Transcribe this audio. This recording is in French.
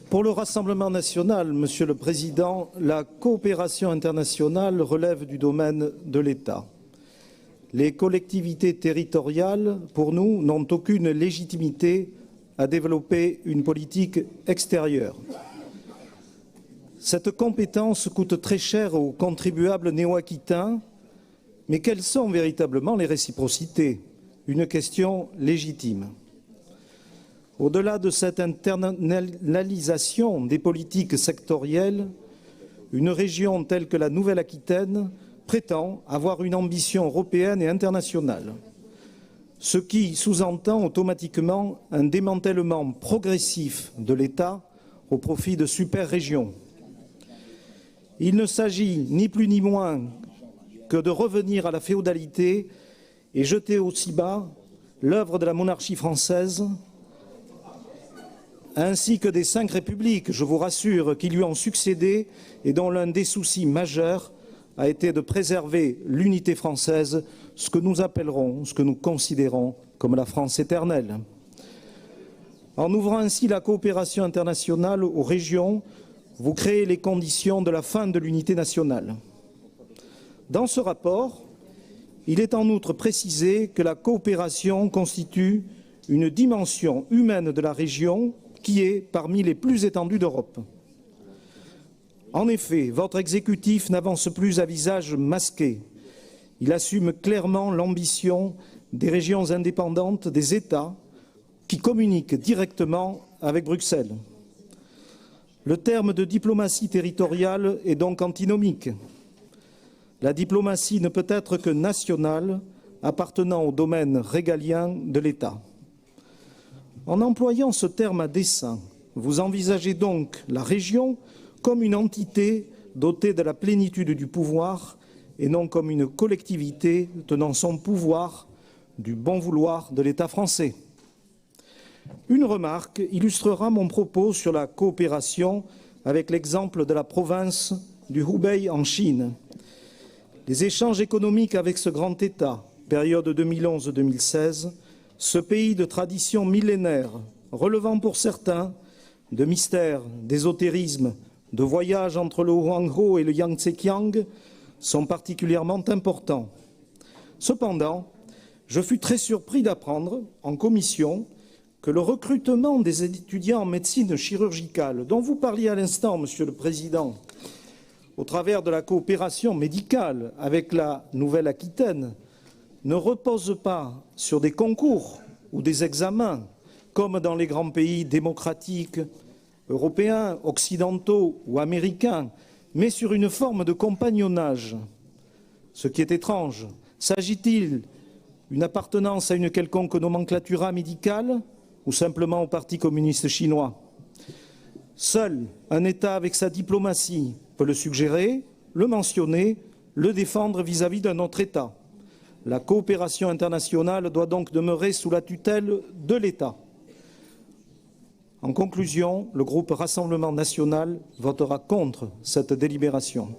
Pour le Rassemblement national, Monsieur le Président, la coopération internationale relève du domaine de l'État. Les collectivités territoriales, pour nous, n'ont aucune légitimité à développer une politique extérieure. Cette compétence coûte très cher aux contribuables néo-aquitains, mais quelles sont véritablement les réciprocités? Une question légitime. Au-delà de cette internalisation des politiques sectorielles, une région telle que la Nouvelle-Aquitaine prétend avoir une ambition européenne et internationale, ce qui sous-entend automatiquement un démantèlement progressif de l'État au profit de super-régions. Il ne s'agit ni plus ni moins que de revenir à la féodalité et jeter aussi bas l'œuvre de la monarchie française, ainsi que des 5 républiques, je vous rassure, qui lui ont succédé et dont l'un des soucis majeurs a été de préserver l'unité française, ce que nous appellerons, ce que nous considérons comme la France éternelle. En ouvrant ainsi la coopération internationale aux régions, vous créez les conditions de la fin de l'unité nationale. Dans ce rapport, il est en outre précisé que la coopération constitue une dimension humaine de la région qui est parmi les plus étendues d'Europe. En effet, votre exécutif n'avance plus à visage masqué. Il assume clairement l'ambition des régions indépendantes des États qui communiquent directement avec Bruxelles. Le terme de diplomatie territoriale est donc antinomique. La diplomatie ne peut être que nationale, appartenant au domaine régalien de l'État. En employant ce terme à dessein, vous envisagez donc la région comme une entité dotée de la plénitude du pouvoir et non comme une collectivité tenant son pouvoir du bon vouloir de l'État français. Une remarque illustrera mon propos sur la coopération avec l'exemple de la province du Hubei en Chine. Les échanges économiques avec ce grand État, période 2011-2016, ce pays de tradition millénaire, relevant pour certains de mystères, d'ésotérisme, de voyages entre le Huanghe et le Yangtze-Kiang, sont particulièrement importants. Cependant, je fus très surpris d'apprendre, en commission, que le recrutement des étudiants en médecine chirurgicale, dont vous parliez à l'instant, Monsieur le Président, au travers de la coopération médicale avec la Nouvelle-Aquitaine, ne repose pas sur des concours ou des examens, comme dans les grands pays démocratiques, européens, occidentaux ou américains, mais sur une forme de compagnonnage. Ce qui est étrange, s'agit-il d'une appartenance à une quelconque nomenclatura médicale ou simplement au Parti communiste chinois? Seul un État avec sa diplomatie peut le suggérer, le mentionner, le défendre vis-à-vis d'un autre État. La coopération internationale doit donc demeurer sous la tutelle de l'État. En conclusion, le groupe Rassemblement national votera contre cette délibération.